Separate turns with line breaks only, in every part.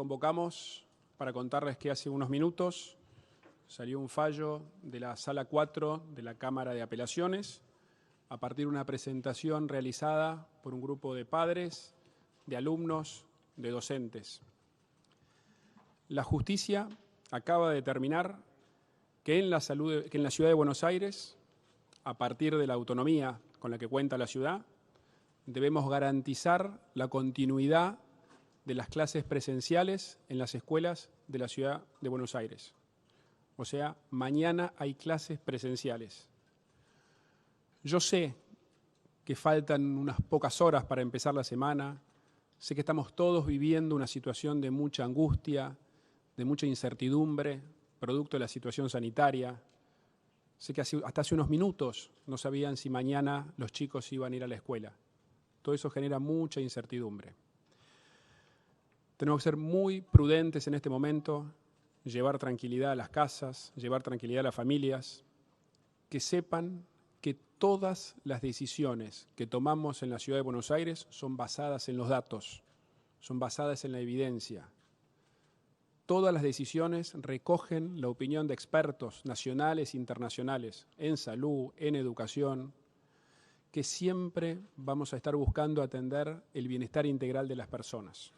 convocamos para contarles que hace unos minutos salió un fallo de la Sala 4 de la Cámara de Apelaciones a partir de una presentación realizada por un grupo de padres, de alumnos, de docentes. La justicia acaba de determinar que en la Ciudad de Buenos Aires, a partir de la autonomía con la que cuenta la ciudad, debemos garantizar la continuidad de las clases presenciales en las escuelas de la Ciudad de Buenos Aires. O sea, mañana hay clases presenciales. Yo sé que faltan unas pocas horas para empezar la semana, sé que estamos todos viviendo una situación de mucha angustia, de mucha incertidumbre, producto de la situación sanitaria. Sé que hasta hace unos minutos no sabían si mañana los chicos iban a ir a la escuela. Todo eso genera mucha incertidumbre. Tenemos que ser muy prudentes en este momento, llevar tranquilidad a las casas, llevar tranquilidad a las familias, que sepan que todas las decisiones que tomamos en la Ciudad de Buenos Aires son basadas en los datos, son basadas en la evidencia. Todas las decisiones recogen la opinión de expertos nacionales e internacionales en salud, en educación, que siempre vamos a estar buscando atender el bienestar integral de las personas.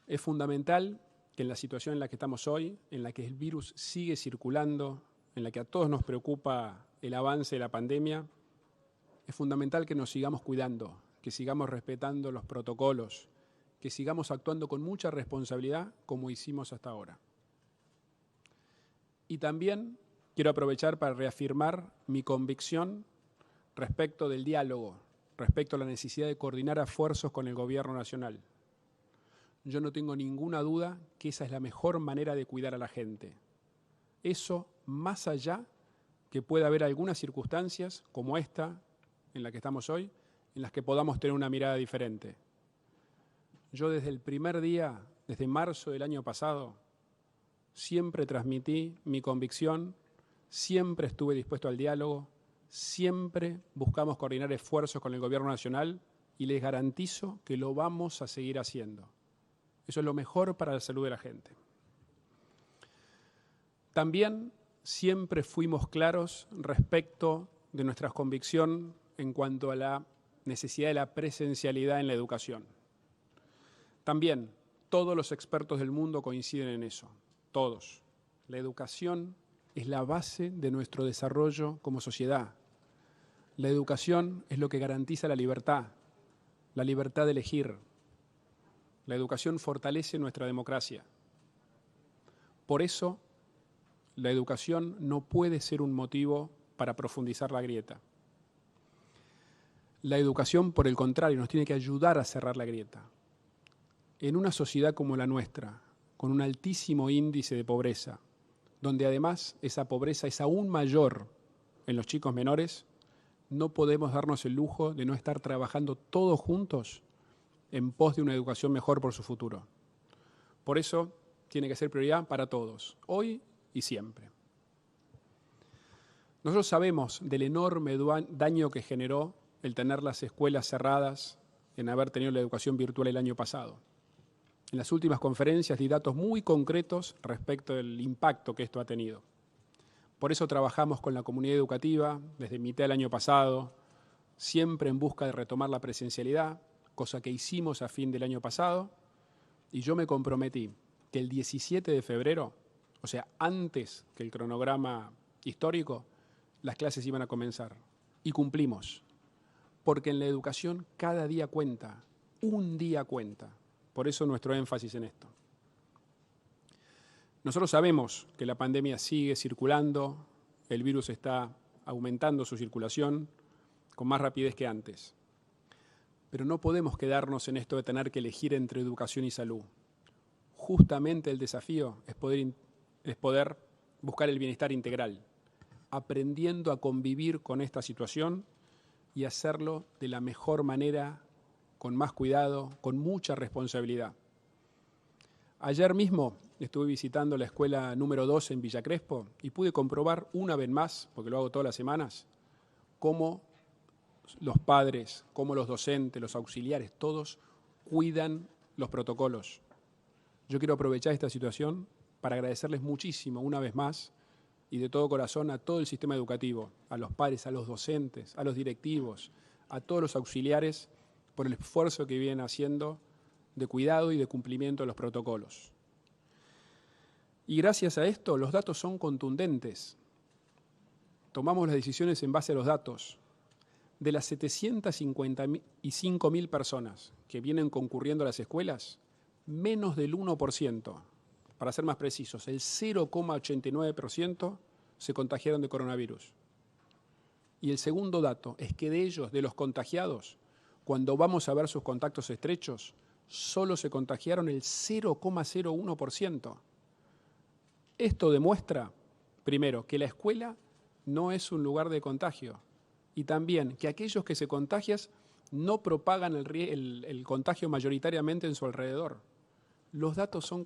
Es fundamental que en la situación en la que estamos hoy, en la que el virus sigue circulando, en la que a todos nos preocupa el avance de la pandemia, es fundamental que nos sigamos cuidando, que sigamos respetando los protocolos, que sigamos actuando con mucha responsabilidad como hicimos hasta ahora. Y también quiero aprovechar para reafirmar mi convicción respecto del diálogo, respecto a la necesidad de coordinar esfuerzos con el Gobierno Nacional. Yo no tengo ninguna duda que esa es la mejor manera de cuidar a la gente. Eso, más allá que pueda haber algunas circunstancias, como esta en la que estamos hoy, en las que podamos tener una mirada diferente. Yo desde el primer día, desde marzo del año pasado, siempre transmití mi convicción, siempre estuve dispuesto al diálogo, siempre buscamos coordinar esfuerzos con el Gobierno Nacional y les garantizo que lo vamos a seguir haciendo. Eso es lo mejor para la salud de la gente. También siempre fuimos claros respecto de nuestra convicción en cuanto a la necesidad de la presencialidad en la educación. También todos los expertos del mundo coinciden en eso, todos. La educación es la base de nuestro desarrollo como sociedad. La educación es lo que garantiza la libertad de elegir. La educación fortalece nuestra democracia. Por eso, la educación no puede ser un motivo para profundizar la grieta. La educación, por el contrario, nos tiene que ayudar a cerrar la grieta. En una sociedad como la nuestra, con un altísimo índice de pobreza, donde además esa pobreza es aún mayor en los chicos menores, no podemos darnos el lujo de no estar trabajando todos juntos en pos de una educación mejor por su futuro. Por eso tiene que ser prioridad para todos, hoy y siempre. Nosotros sabemos del enorme daño que generó el tener las escuelas cerradas, en haber tenido la educación virtual el año pasado. En las últimas conferencias di datos muy concretos respecto del impacto que esto ha tenido. Por eso trabajamos con la comunidad educativa desde mitad del año pasado, siempre en busca de retomar la presencialidad, cosa que hicimos a fin del año pasado, y yo me comprometí que el 17 de febrero, o sea, antes que el cronograma histórico, las clases iban a comenzar. Y cumplimos, porque en la educación cada día cuenta, un día cuenta. Por eso nuestro énfasis en esto. Nosotros sabemos que la pandemia sigue circulando, el virus está aumentando su circulación con más rapidez que antes. Pero no podemos quedarnos en esto de tener que elegir entre educación y salud. Justamente el desafío es poder buscar el bienestar integral, aprendiendo a convivir con esta situación y hacerlo de la mejor manera, con más cuidado, con mucha responsabilidad. Ayer mismo estuve visitando la escuela número 2 en Villa Crespo y pude comprobar una vez más, porque lo hago todas las semanas, cómo los padres, cómo los docentes, los auxiliares, todos cuidan los protocolos. Yo quiero aprovechar esta situación para agradecerles muchísimo una vez más y de todo corazón a todo el sistema educativo, a los padres, a los docentes, a los directivos, a todos los auxiliares por el esfuerzo que vienen haciendo de cuidado y de cumplimiento de los protocolos. Y gracias a esto los datos son contundentes. Tomamos las decisiones en base a los datos. De las 755.000 personas que vienen concurriendo a las escuelas, menos del 1%, para ser más precisos, el 0,89% se contagiaron de coronavirus. Y el segundo dato es que de ellos, de los contagiados, cuando vamos a ver sus contactos estrechos, solo se contagiaron el 0,01%. Esto demuestra, primero, que la escuela no es un lugar de contagio y también que aquellos que se contagian no propagan el contagio mayoritariamente en su alrededor. Los datos son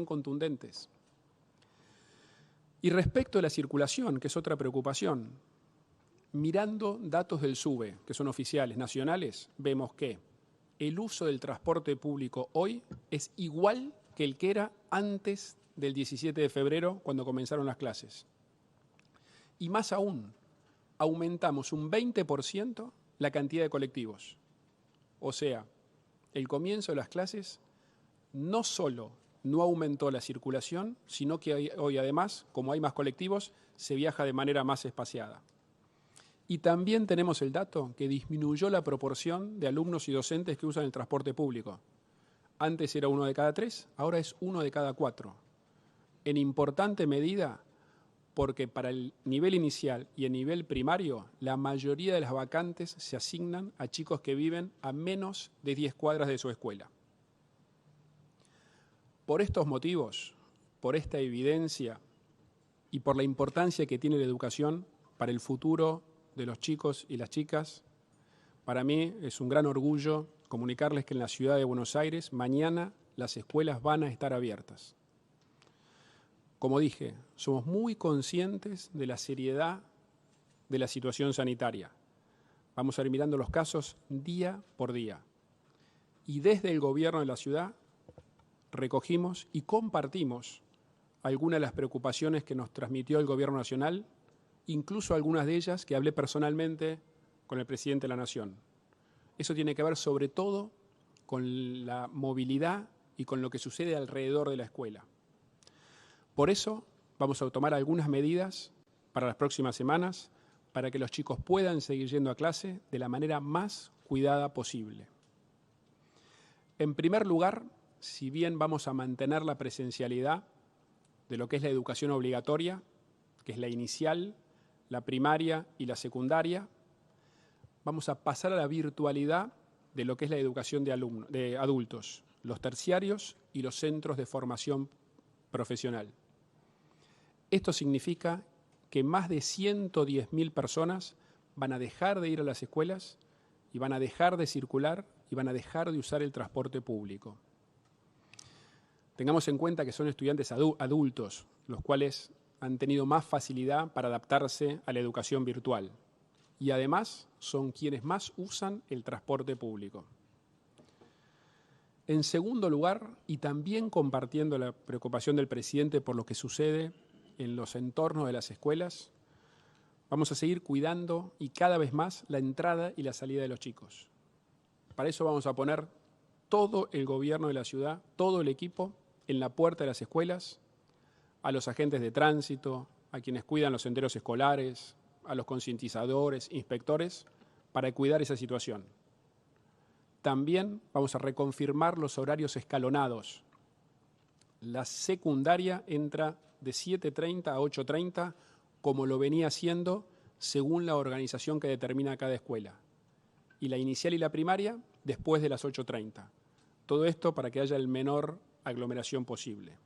contundentes. Y respecto a la circulación, que es otra preocupación, mirando datos del SUBE, que son oficiales, nacionales, vemos que el uso del transporte público hoy es igual que el que era antes del 17 de febrero, cuando comenzaron las clases. Y más aún, aumentamos un 20% la cantidad de colectivos. O sea, el comienzo de las clases no solo no aumentó la circulación, sino que hoy además, como hay más colectivos, se viaja de manera más espaciada. Y también tenemos el dato que disminuyó la proporción de alumnos y docentes que usan el transporte público. Antes era 1 de cada 3, ahora es 1 de cada 4. En importante medida, porque para el nivel inicial y el nivel primario, la mayoría de las vacantes se asignan a chicos que viven a menos de 10 cuadras de su escuela. Por estos motivos, por esta evidencia y por la importancia que tiene la educación para el futuro de los chicos y las chicas, para mí es un gran orgullo comunicarles que en la ciudad de Buenos Aires mañana las escuelas van a estar abiertas. Como dije, somos muy conscientes de la seriedad de la situación sanitaria. Vamos a ir mirando los casos día por día. Y desde el gobierno de la ciudad recogimos y compartimos algunas de las preocupaciones que nos transmitió el Gobierno Nacional, incluso algunas de ellas que hablé personalmente con el presidente de la Nación. Eso tiene que ver sobre todo con la movilidad y con lo que sucede alrededor de la escuela. Por eso vamos a tomar algunas medidas para las próximas semanas para que los chicos puedan seguir yendo a clase de la manera más cuidada posible. En primer lugar, si bien vamos a mantener la presencialidad de lo que es la educación obligatoria, que es la inicial, la primaria y la secundaria, vamos a pasar a la virtualidad de lo que es la educación de adultos, los terciarios y los centros de formación profesional. Esto significa que más de 110.000 personas van a dejar de ir a las escuelas y van a dejar de circular y van a dejar de usar el transporte público. Tengamos en cuenta que son estudiantes adultos, los cuales han tenido más facilidad para adaptarse a la educación virtual y además son quienes más usan el transporte público. En segundo lugar, y también compartiendo la preocupación del presidente por lo que sucede en los entornos de las escuelas, vamos a seguir cuidando y cada vez más la entrada y la salida de los chicos. Para eso vamos a poner todo el gobierno de la ciudad, todo el equipo en la puerta de las escuelas, a los agentes de tránsito, a quienes cuidan los senderos escolares, a los concientizadores, inspectores, para cuidar esa situación. También vamos a reconfirmar los horarios escalonados. La secundaria entra de 7:30 a 8:30, como lo venía haciendo según la organización que determina cada escuela. Y la inicial y la primaria después de las 8:30. Todo esto para que haya el menor aglomeración posible.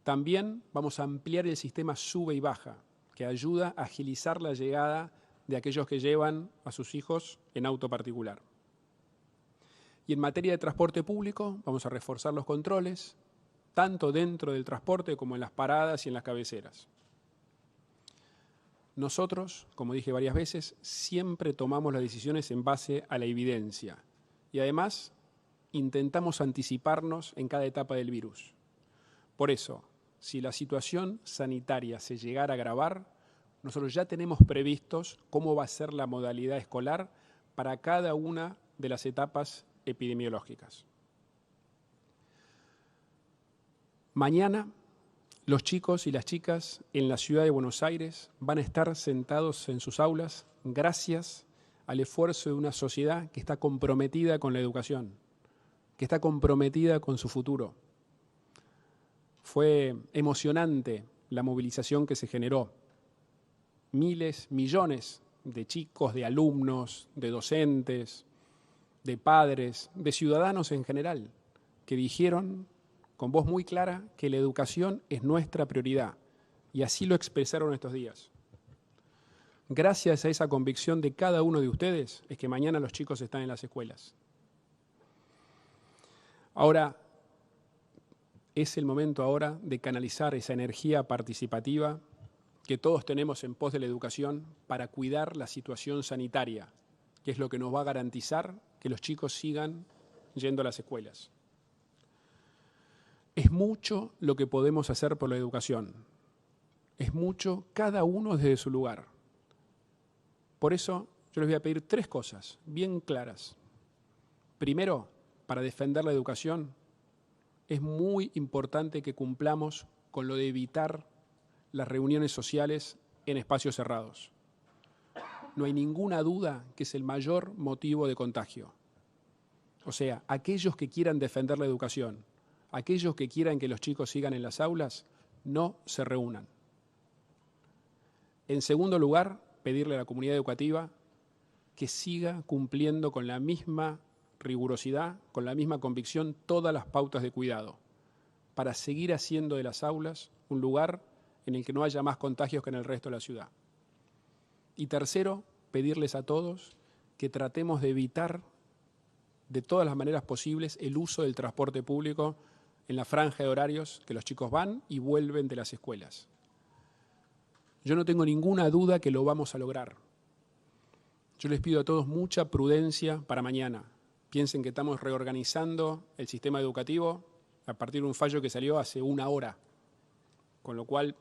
También vamos a ampliar el sistema sube y baja, que ayuda a agilizar la llegada de aquellos que llevan a sus hijos en auto particular. Y en materia de transporte público vamos a reforzar los controles, tanto dentro del transporte como en las paradas y en las cabeceras. Nosotros, como dije varias veces, siempre tomamos las decisiones en base a la evidencia y además intentamos anticiparnos en cada etapa del virus. Por eso, si la situación sanitaria se llegara a agravar, nosotros ya tenemos previstos cómo va a ser la modalidad escolar para cada una de las etapas epidemiológicas. Mañana, los chicos y las chicas en la ciudad de Buenos Aires van a estar sentados en sus aulas gracias al esfuerzo de una sociedad que está comprometida con la educación, que está comprometida con su futuro. Fue emocionante la movilización que se generó. Miles, millones de chicos, de alumnos, de docentes, de padres, de ciudadanos en general, que dijeron con voz muy clara que la educación es nuestra prioridad, y así lo expresaron estos días. Gracias a esa convicción de cada uno de ustedes es que mañana los chicos están en las escuelas. Ahora, es el momento ahora de canalizar esa energía participativa que todos tenemos en pos de la educación para cuidar la situación sanitaria, que es lo que nos va a garantizar que los chicos sigan yendo a las escuelas. Es mucho lo que podemos hacer por la educación. Es mucho cada uno desde su lugar. Por eso yo les voy a pedir 3 cosas bien claras. Primero, para defender la educación, es muy importante que cumplamos con lo de evitar las reuniones sociales en espacios cerrados. No hay ninguna duda que es el mayor motivo de contagio. O sea, aquellos que quieran defender la educación, aquellos que quieran que los chicos sigan en las aulas, no se reúnan. En segundo lugar, pedirle a la comunidad educativa que siga cumpliendo con la misma rigurosidad, con la misma convicción, todas las pautas de cuidado, para seguir haciendo de las aulas un lugar en el que no haya más contagios que en el resto de la ciudad. Y tercero, pedirles a todos que tratemos de evitar de todas las maneras posibles el uso del transporte público en la franja de horarios que los chicos van y vuelven de las escuelas. Yo no tengo ninguna duda que lo vamos a lograr. Yo les pido a todos mucha prudencia para mañana. Piensen que estamos reorganizando el sistema educativo a partir de un fallo que salió hace 1 hora, con lo cual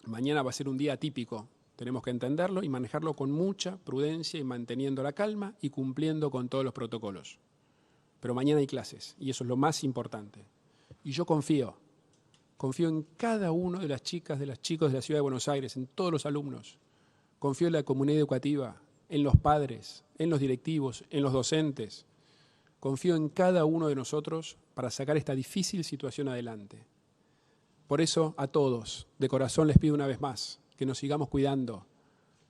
mañana va a ser un día atípico. Tenemos que entenderlo y manejarlo con mucha prudencia y manteniendo la calma y cumpliendo con todos los protocolos. Pero mañana hay clases y eso es lo más importante. Y yo confío en cada uno de las chicas, de los chicos de la Ciudad de Buenos Aires, en todos los alumnos. Confío en la comunidad educativa, en los padres, en los directivos, en los docentes. Confío en cada uno de nosotros para sacar esta difícil situación adelante. Por eso, a todos, de corazón les pido una vez más, que nos sigamos cuidando,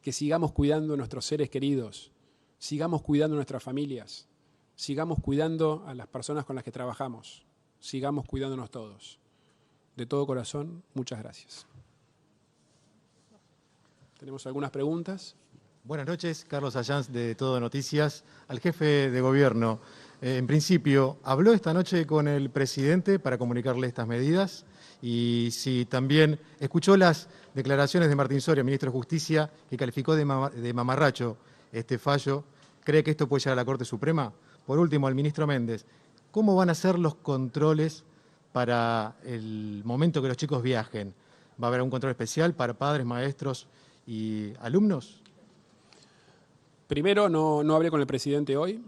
que sigamos cuidando a nuestros seres queridos, sigamos cuidando a nuestras familias, sigamos cuidando a las personas con las que trabajamos, sigamos cuidándonos todos. De todo corazón, muchas gracias. ¿Tenemos algunas preguntas?
Buenas noches, Carlos Allanz de Todo Noticias. Al jefe de gobierno, en principio, ¿habló esta noche con el presidente para comunicarle estas medidas? Y si también escuchó las declaraciones de Martín Soria, ministro de Justicia, que calificó de mamarracho este fallo, ¿cree que esto puede llegar a la Corte Suprema? Por último, al ministro Méndez, ¿cómo van a ser los controles para el momento que los chicos viajen? ¿Va a haber un control especial para padres, maestros y alumnos?
Primero, no hablé con el presidente hoy.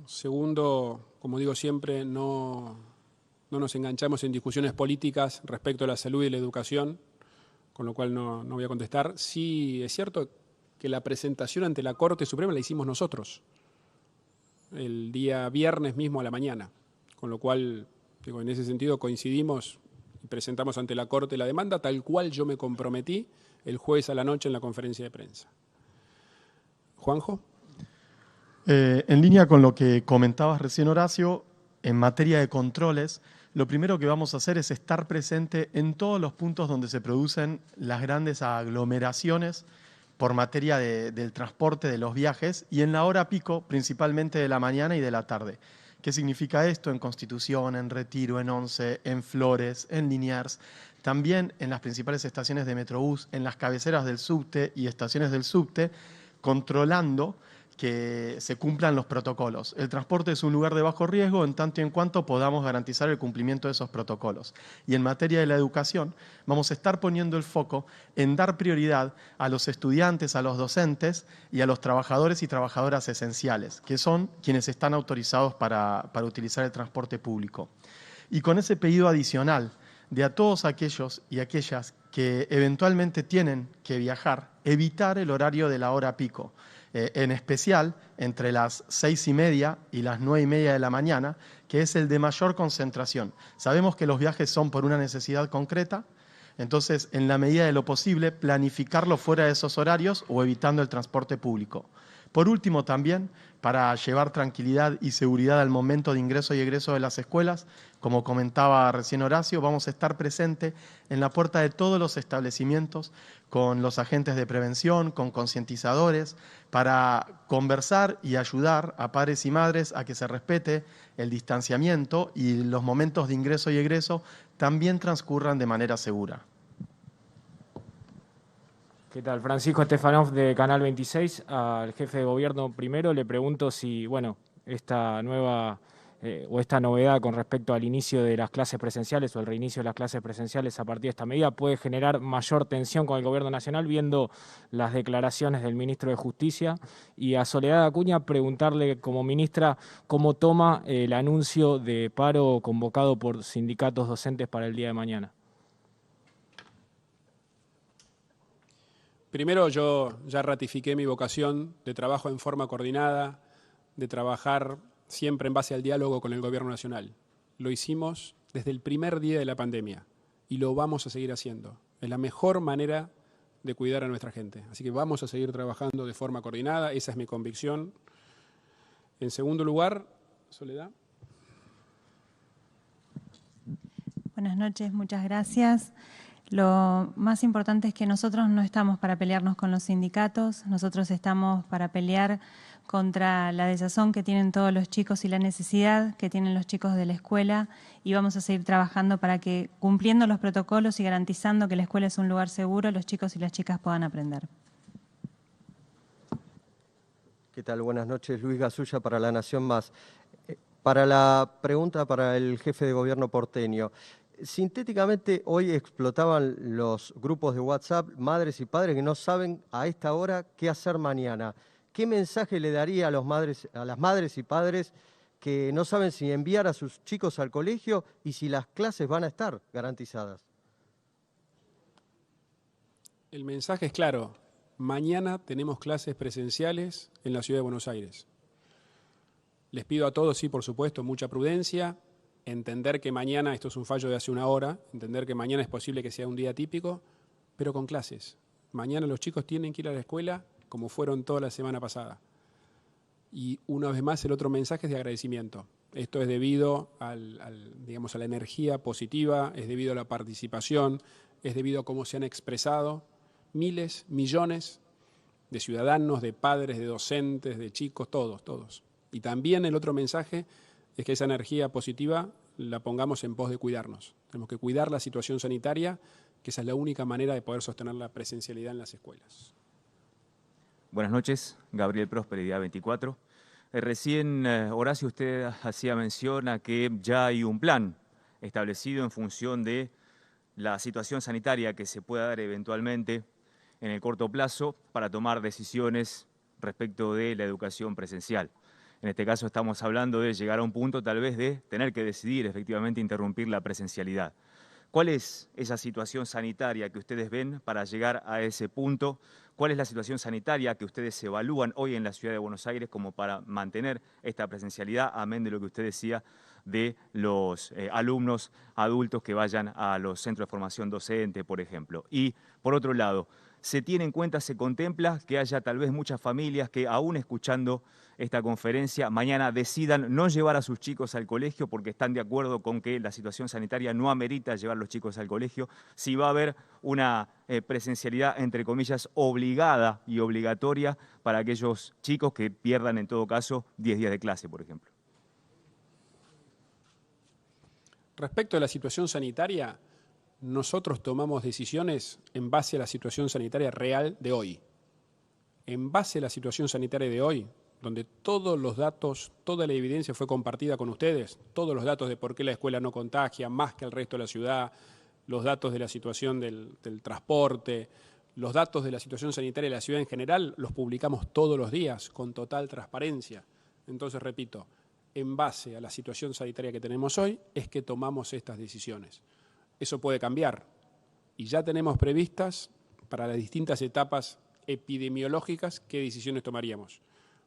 Segundo, como digo siempre, no nos enganchamos en discusiones políticas respecto a la salud y la educación, con lo cual no voy a contestar. Sí, es cierto que la presentación ante la Corte Suprema la hicimos nosotros, el día viernes mismo a la mañana, con lo cual, digo, en ese sentido coincidimos y presentamos ante la Corte la demanda, tal cual yo me comprometí el jueves a la noche en la conferencia de prensa. Juanjo.
En línea con lo que comentabas recién, Horacio, en materia de controles, lo primero que vamos a hacer es estar presente en todos los puntos donde se producen las grandes aglomeraciones por materia del transporte, de los viajes, y en la hora pico, principalmente de la mañana y de la tarde. ¿Qué significa esto? En Constitución, en Retiro, en Once, en Flores, en Liniers, también en las principales estaciones de Metrobús, en las cabeceras del subte y estaciones del subte, controlando que se cumplan los protocolos. El transporte es un lugar de bajo riesgo en tanto y en cuanto podamos garantizar el cumplimiento de esos protocolos. Y en materia de la educación, vamos a estar poniendo el foco en dar prioridad a los estudiantes, a los docentes y a los trabajadores y trabajadoras esenciales, que son quienes están autorizados para utilizar el transporte público. Y con ese pedido adicional de a todos aquellos y aquellas que eventualmente tienen que viajar, evitar el horario de la hora pico, en especial entre las 6:30 y las 9:30 de la mañana, que es el de mayor concentración. Sabemos que los viajes son por una necesidad concreta, entonces, en la medida de lo posible, planificarlo fuera de esos horarios o evitando el transporte público. Por último, también, para llevar tranquilidad y seguridad al momento de ingreso y egreso de las escuelas, como comentaba recién Horacio, vamos a estar presentes en la puerta de todos los establecimientos con los agentes de prevención, con concientizadores, para conversar y ayudar a padres y madres a que se respete el distanciamiento y los momentos de ingreso y egreso también transcurran de manera segura.
¿Qué tal? Francisco Estefanov de Canal 26. Al jefe de gobierno primero le pregunto si, bueno, esta nueva o esta novedad con respecto al inicio de las clases presenciales o el reinicio de las clases presenciales a partir de esta medida puede generar mayor tensión con el gobierno nacional, viendo las declaraciones del ministro de Justicia. Y a Soledad Acuña preguntarle como ministra cómo toma el anuncio de paro convocado por sindicatos docentes para el día de mañana.
Primero, yo ya ratifiqué mi vocación de trabajo en forma coordinada, de trabajar siempre en base al diálogo con el Gobierno Nacional. Lo hicimos desde el primer día de la pandemia y lo vamos a seguir haciendo. Es la mejor manera de cuidar a nuestra gente. Así que vamos a seguir trabajando de forma coordinada, esa es mi convicción. En segundo lugar, Soledad.
Buenas noches, muchas gracias. Lo más importante es que nosotros no estamos para pelearnos con los sindicatos, nosotros estamos para pelear contra la desazón que tienen todos los chicos y la necesidad que tienen los chicos de la escuela, y vamos a seguir trabajando para que, cumpliendo los protocolos y garantizando que la escuela es un lugar seguro, los chicos y las chicas puedan aprender.
¿Qué tal? Buenas noches, Luis Gasulla para La Nación Más. Para la pregunta para el jefe de gobierno porteño. Sintéticamente, hoy explotaban los grupos de WhatsApp, madres y padres que no saben a esta hora qué hacer mañana. ¿Qué mensaje le daría a las madres y padres que no saben si enviar a sus chicos al colegio y si las clases van a estar garantizadas?
El mensaje es claro. Mañana tenemos clases presenciales en la Ciudad de Buenos Aires. Les pido a todos, sí, por supuesto, mucha prudencia, entender que mañana, esto es un fallo de hace una hora, entender que mañana es posible que sea un día típico, pero con clases. Mañana los chicos tienen que ir a la escuela como fueron toda la semana pasada. Y una vez más el otro mensaje es de agradecimiento. Esto es debido a la energía positiva, es debido a la participación, es debido a cómo se han expresado miles, millones de ciudadanos, de padres, de docentes, de chicos, todos. Y también el otro mensaje es que esa energía positiva la pongamos en pos de cuidarnos. Tenemos que cuidar la situación sanitaria, que esa es la única manera de poder sostener la presencialidad en las escuelas.
Buenas noches, Gabriel Próspero, Día 24. Recién, Horacio, usted hacía mención a que ya hay un plan establecido en función de la situación sanitaria que se pueda dar eventualmente en el corto plazo para tomar decisiones respecto de la educación presencial. En este caso estamos hablando de llegar a un punto tal vez de tener que decidir efectivamente interrumpir la presencialidad. ¿Cuál es esa situación sanitaria que ustedes ven para llegar a ese punto? ¿Cuál es la situación sanitaria que ustedes evalúan hoy en la Ciudad de Buenos Aires como para mantener esta presencialidad, amén de lo que usted decía de los alumnos adultos que vayan a los centros de formación docente, por ejemplo? Y, por otro lado, ¿se tiene en cuenta, se contempla que haya tal vez muchas familias que, aún escuchando esta conferencia, mañana decidan no llevar a sus chicos al colegio porque están de acuerdo con que la situación sanitaria no amerita llevar a los chicos al colegio? Si va a haber una presencialidad, entre comillas, obligada y obligatoria para aquellos chicos que pierdan, en todo caso, 10 días de clase, por ejemplo.
Respecto a la situación sanitaria, nosotros tomamos decisiones en base a la situación sanitaria real de hoy. En base a la situación sanitaria de hoy, donde todos los datos, toda la evidencia fue compartida con ustedes, todos los datos de por qué la escuela no contagia más que el resto de la ciudad, los datos de la situación del transporte, los datos de la situación sanitaria de la ciudad en general, los publicamos todos los días con total transparencia. Entonces, repito, en base a la situación sanitaria que tenemos hoy, es que tomamos estas decisiones. Eso puede cambiar y ya tenemos previstas para las distintas etapas epidemiológicas qué decisiones tomaríamos.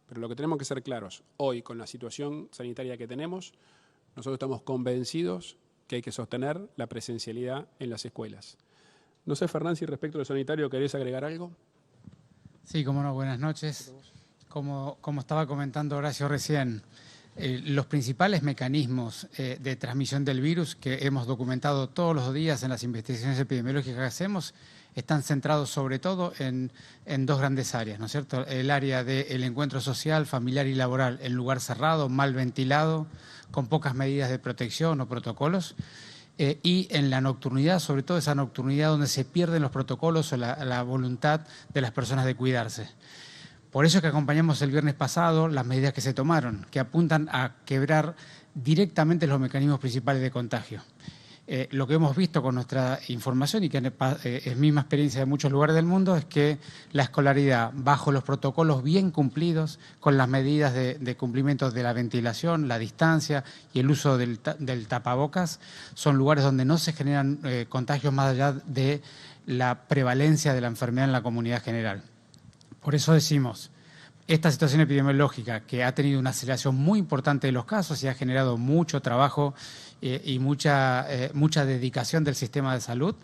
Pero lo que tenemos que ser claros, hoy con la situación sanitaria que tenemos, nosotros estamos convencidos que hay que sostener la presencialidad en las escuelas. No sé, Fernán, si respecto a lo sanitario querés agregar algo.
Sí, cómo no, buenas noches. Como estaba comentando Horacio recién, los principales mecanismos de transmisión del virus que hemos documentado todos los días en las investigaciones epidemiológicas que hacemos están centrados sobre todo en dos grandes áreas, ¿no es cierto? El área del encuentro social, familiar y laboral en lugar cerrado, mal ventilado, con pocas medidas de protección o protocolos, y en la nocturnidad, sobre todo esa nocturnidad donde se pierden los protocolos o la voluntad de las personas de cuidarse. Por eso es que acompañamos el viernes pasado las medidas que se tomaron, que apuntan a quebrar directamente los mecanismos principales de contagio. Lo que hemos visto con nuestra información y que es misma experiencia de muchos lugares del mundo es que la escolaridad, bajo los protocolos bien cumplidos, con las medidas de cumplimiento de la ventilación, la distancia y el uso del tapabocas, son lugares donde no se generan contagios más allá de la prevalencia de la enfermedad en la comunidad general. Por eso decimos, esta situación epidemiológica que ha tenido una aceleración muy importante de los casos y ha generado mucho trabajo y mucha dedicación del sistema de salud,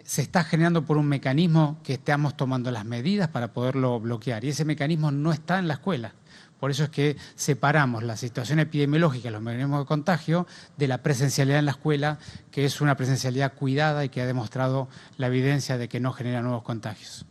se está generando por un mecanismo que estamos tomando las medidas para poderlo bloquear. Y ese mecanismo no está en la escuela. Por eso es que separamos la situación epidemiológica, los mecanismos de contagio, de la presencialidad en la escuela, que es una presencialidad cuidada y que ha demostrado la evidencia de que no genera nuevos contagios.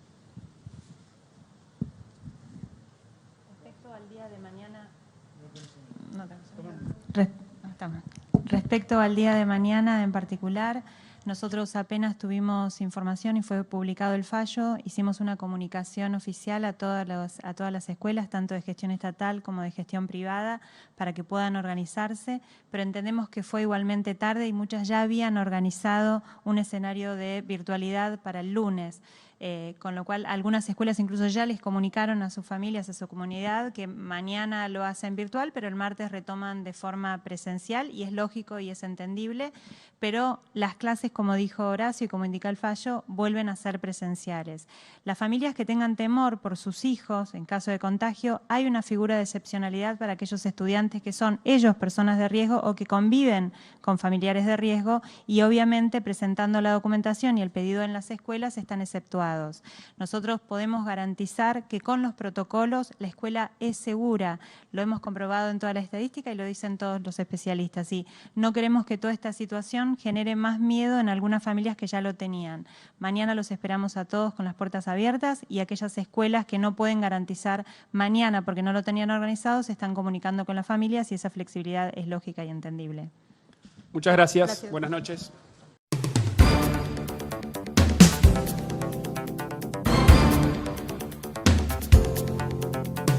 Respecto al día de mañana en particular, nosotros apenas tuvimos información y fue publicado el fallo, hicimos una comunicación oficial a todas las escuelas, tanto de gestión estatal como de gestión privada, para que puedan organizarse, pero entendemos que fue igualmente tarde y muchas ya habían organizado un escenario de virtualidad para el lunes. Con lo cual algunas escuelas incluso ya les comunicaron a sus familias, a su comunidad, que mañana lo hacen virtual, pero el martes retoman de forma presencial y es lógico y es entendible, pero las clases, como dijo Horacio y como indica el fallo, vuelven a ser presenciales. Las familias que tengan temor por sus hijos en caso de contagio, hay una figura de excepcionalidad para aquellos estudiantes que son ellos personas de riesgo o que conviven con familiares de riesgo y obviamente presentando la documentación y el pedido en las escuelas están exceptuados. Nosotros podemos garantizar que con los protocolos la escuela es segura. Lo hemos comprobado en toda la estadística y lo dicen todos los especialistas. Y no queremos que toda esta situación genere más miedo en algunas familias que ya lo tenían. Mañana los esperamos a todos con las puertas abiertas y aquellas escuelas que no pueden garantizar mañana porque no lo tenían organizado se están comunicando con las familias y esa flexibilidad es lógica y entendible.
Muchas gracias. Buenas noches.